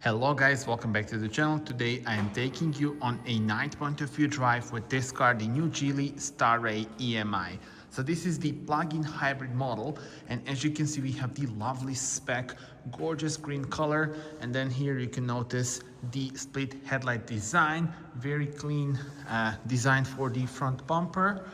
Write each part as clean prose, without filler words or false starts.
Hello guys, welcome back to the channel. Today I am taking you on a night point of view drive with this car, the new GEELY STARRAY EM-i. So this is the plug-in hybrid model, and as you can see we have the lovely spec, gorgeous green color, and then here you can notice the split headlight design, very clean design for the front bumper.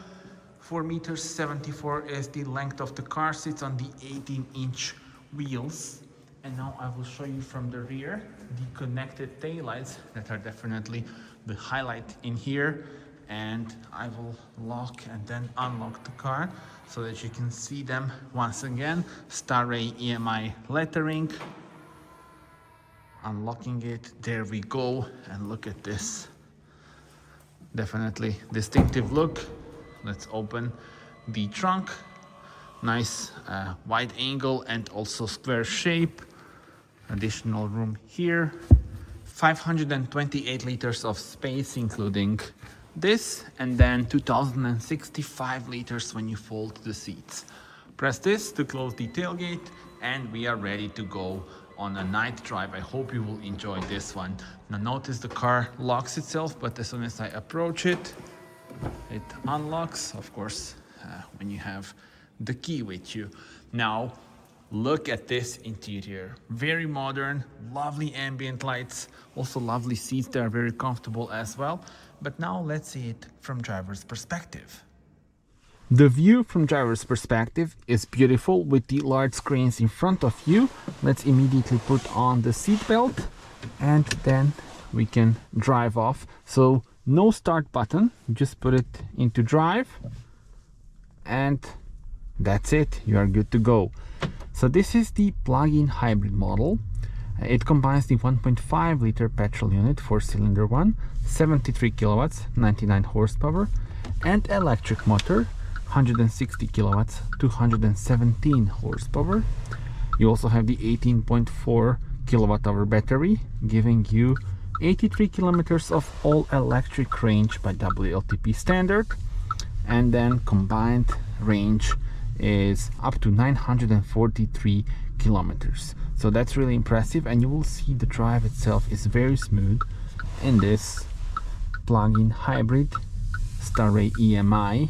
4 meters 74 is the length of the car, sits on the 18-inch wheels. And now I will show you from the rear the connected taillights that are definitely the highlight in here. And I will lock and then unlock the car so that you can see them once again. STARRAY EM-i lettering. Unlocking it, there we go, and look at this. Definitely distinctive look. Let's open the trunk. Nice wide angle and also square shape. Additional room here. 528 liters of space including this, and then 2065 liters when you fold the seats. Press this to close the tailgate and we are ready to go on a night drive. I hope you will enjoy this one. Now notice the car locks itself, but as soon as I approach it, it unlocks, of course, when you have the key with you. Now look at this interior, very modern, lovely ambient lights, also lovely seats. They are very comfortable as well. But now let's see it from driver's perspective. The view from driver's perspective is beautiful with the large screens in front of you. Let's immediately put on the seat belt and then we can drive off. So no start button, just put it into drive and that's it, you are good to go. So this is the plug-in hybrid model. It combines the 1.5 liter petrol unit, 4-cylinder one, 73 kilowatts, 99 horsepower, and electric motor, 160 kilowatts, 217 horsepower. You also have the 18.4 kilowatt hour battery, giving you 83 kilometers of all-electric range by WLTP standard, and then combined range is up to 943 kilometers. So that's really impressive, and you will see the drive itself is very smooth in this plug-in hybrid STARRAY EM-i.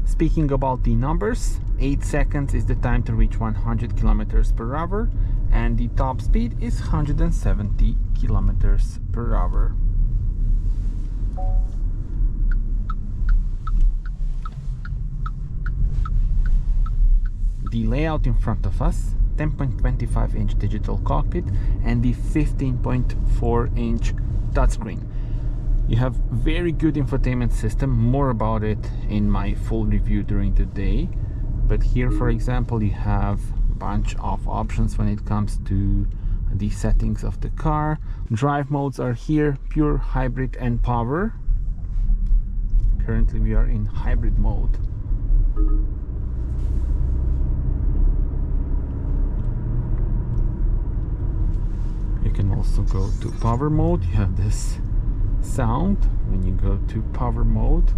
Speaking about the numbers, 8 seconds is the time to reach 100 kilometers per hour, and the top speed is 170 kilometers per hour. The layout in front of us, 10.25 inch digital cockpit and the 15.4 inch touchscreen. You have very good infotainment system, more about it in my full review during the day. But here, for example, you have a bunch of options when it comes to the settings of the car. Drive modes are here, pure, hybrid and power. Currently we are in hybrid mode. You can also go to power mode. You have this sound when you go to power mode.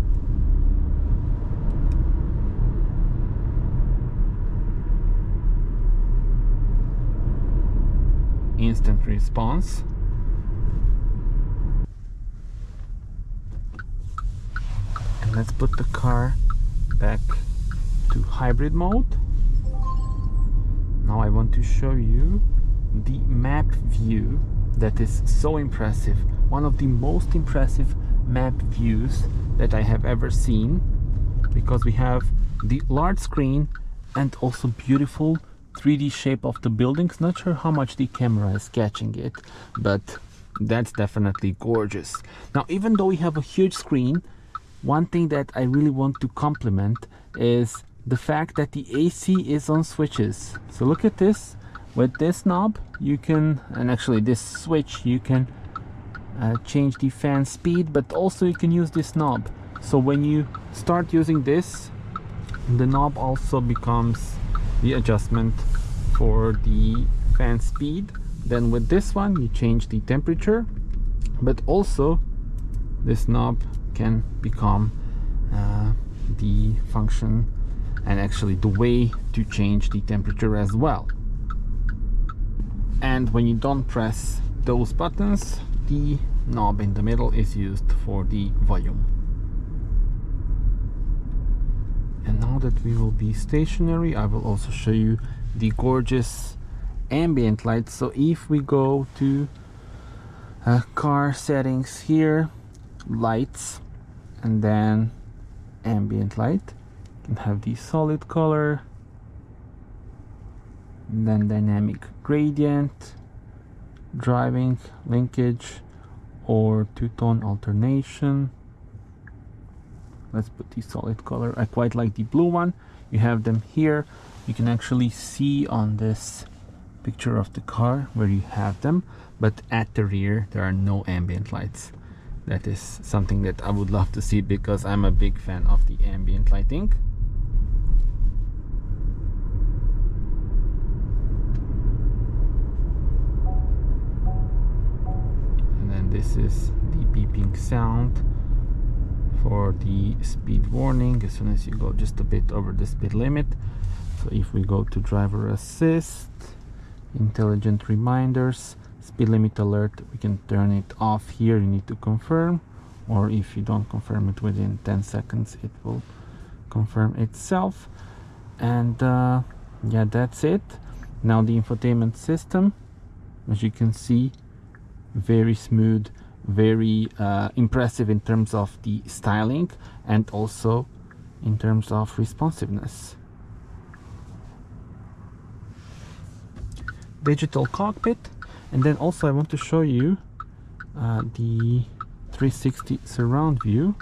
Instant response. And let's put the car back to hybrid mode. Now I want to show you the map view that is so impressive. One of the most impressive map views that I have ever seen, because we have the large screen and also beautiful 3D shape of the buildings. Not sure how much the camera is catching it, but that's definitely gorgeous. Now, even though we have a huge screen, one thing that I really want to compliment is the fact that the AC is on switches. So look at this. With this knob you can, and actually this switch, you can change the fan speed, but also you can use this knob. So when you start using this, the knob also becomes the adjustment for the fan speed. Then with this one you change the temperature, but also this knob can become the function and actually the way to change the temperature as well. And when you don't press those buttons, the knob in the middle is used for the volume. And now that we will be stationary, I will also show you the gorgeous ambient lights. So if we go to car settings here, lights, and then ambient light, you can have the solid color, and then dynamic gradient, driving, linkage, or two-tone alternation. Let's put the solid color. I quite like the blue one. You have them here. You can actually see on this picture of the car where you have them, but at the rear there are no ambient lights. That is something that I would love to see, because I'm a big fan of the ambient lighting. And then this is the beeping sound for the speed warning as soon as you go just a bit over the speed limit. So if we go to driver assist, intelligent reminders, speed limit alert, we can turn it off here. You need to confirm, or if you don't confirm it within 10 seconds, it will confirm itself. And yeah, that's it. Now the infotainment system, as you can see, very smooth, very impressive in terms of the styling and also in terms of responsiveness. Digital cockpit, and then also I want to show you the 360 surround view.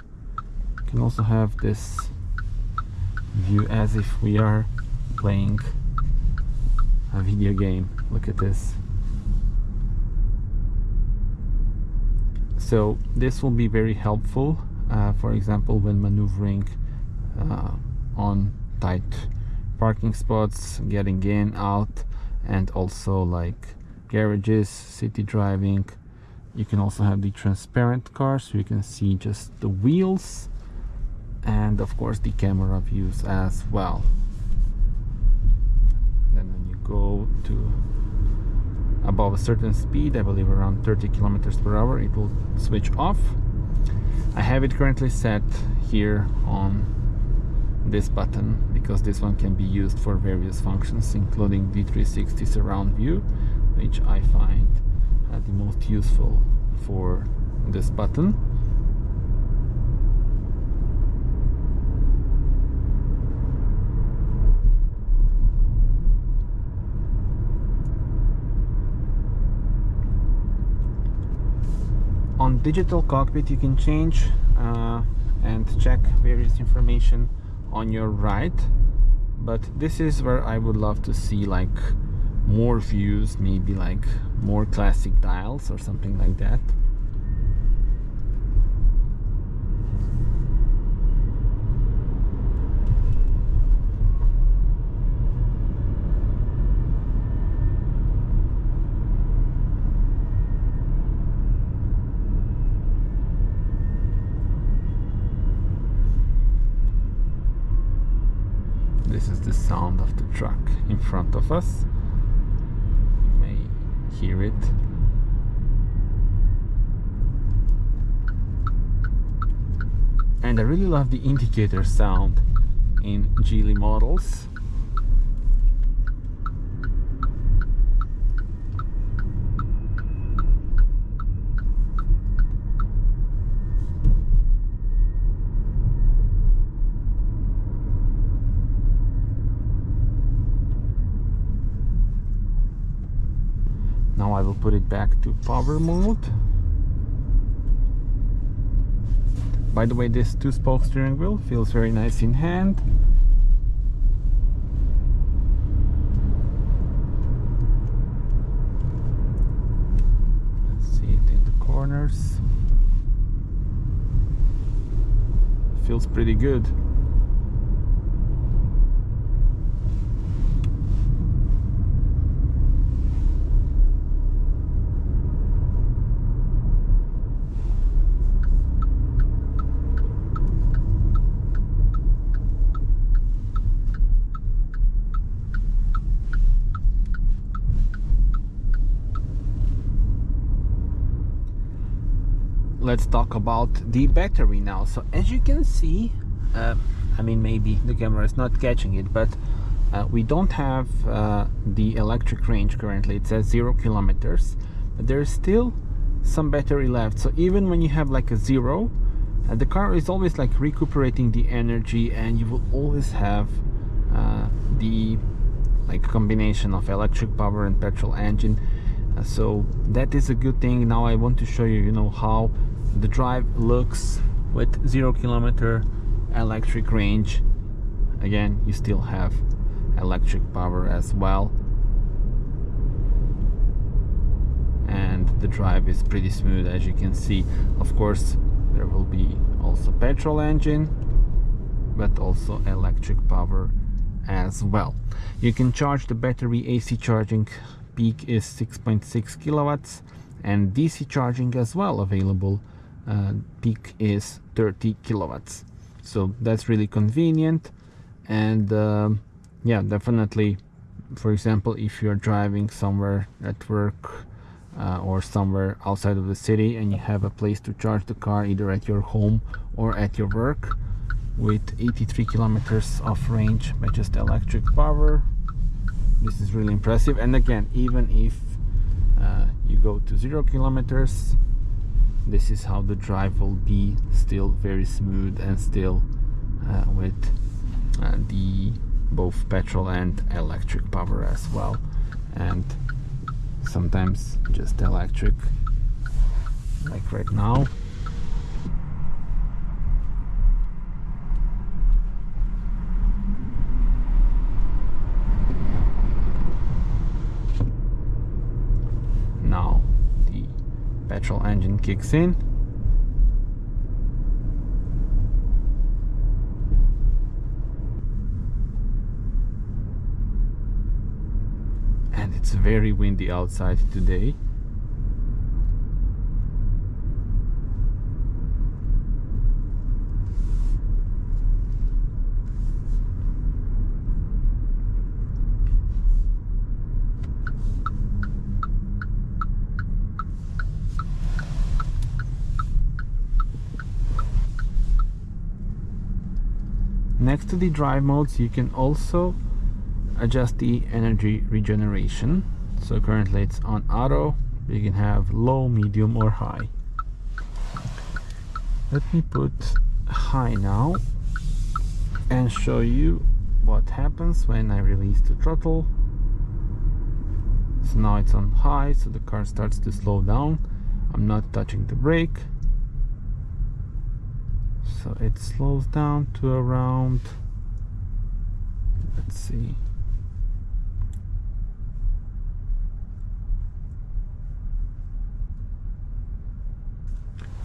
You can also have this view as if we are playing a video game. Look at this. So this will be very helpful, for example, when maneuvering on tight parking spots, getting in, out, and also like garages, city driving. You can also have the transparent car, so you can see just the wheels, and of course the camera views as well. Then when you go to above a certain speed, I believe around 30 kilometers per hour, it will switch off. I have it currently set here on this button because this one can be used for various functions, including the 360 surround view, which I find the most useful for this button. On digital cockpit, you can change and check various information on your right, but this is where I would love to see like more views, maybe like more classic dials or something like that. This is the sound of the truck in front of us. You may hear it. And I really love the indicator sound in Geely models. Now I will put it back to power mode. By the way, this two-spoke steering wheel feels very nice in hand. Let's see it in the corners. Feels pretty good. let's talk about the battery now. So as you can see, I mean, maybe the camera is not catching it, but we don't have the electric range currently. It says 0 kilometers, but there's still some battery left. So even when you have like a 0, the car is always like recuperating the energy, and you will always have the like combination of electric power and petrol engine. So that is a good thing. Now I want to show you, you know, how the drive looks with 0 kilometer electric range. Again, you still have electric power as well, and the drive is pretty smooth, as you can see. Of course, there will be also petrol engine, but also electric power as well. You can charge the battery. AC charging peak is 6.6 kilowatts, and DC charging as well available. Peak is 30 kilowatts. So that's really convenient. And yeah, definitely, for example, if you're driving somewhere at work or somewhere outside of the city and you have a place to charge the car, either at your home or at your work, with 83 kilometers of range by just electric power, this is really impressive. And again, even if you go to 0 kilometers, this is how the drive will be, still very smooth, and still with the both petrol and electric power as well, and sometimes just electric, like right now. Now the petrol engine kicks in. And it's very windy outside today. Next to the drive modes, you can also adjust the energy regeneration. So currently it's on auto. You can have low, medium, or high. Let me put high now and show you what happens when I release the throttle. So now it's on high, so the car starts to slow down. I'm not touching the brake, so it slows down to around, let's see,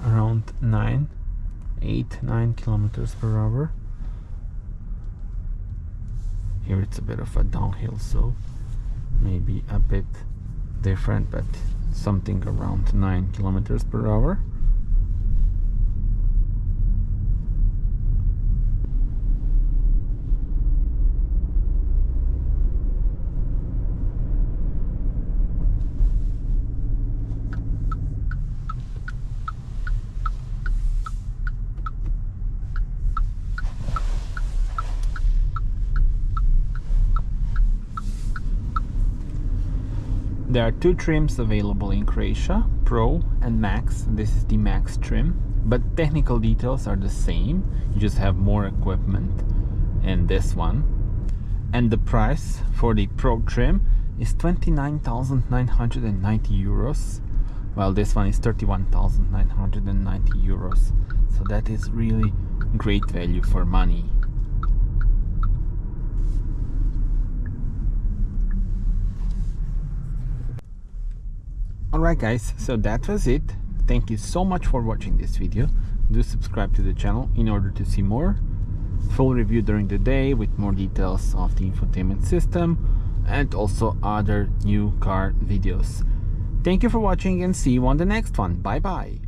around 9 kilometers per hour. Here it's a bit of a downhill, so maybe a bit different, but something around 9 kilometers per hour. There are two trims available in Croatia, Pro and Max. This is the Max trim, but technical details are the same. You just have more equipment in this one. And the price for the Pro trim is 29,990 euros, while this one is 31,990 euros. So that is really great value for money. Alright guys, so that was it. Thank you so much for watching this video. Do subscribe to the channel in order to see more. Full review during the day with more details of the infotainment system and also other new car videos. Thank you for watching and see you on the next one. Bye bye.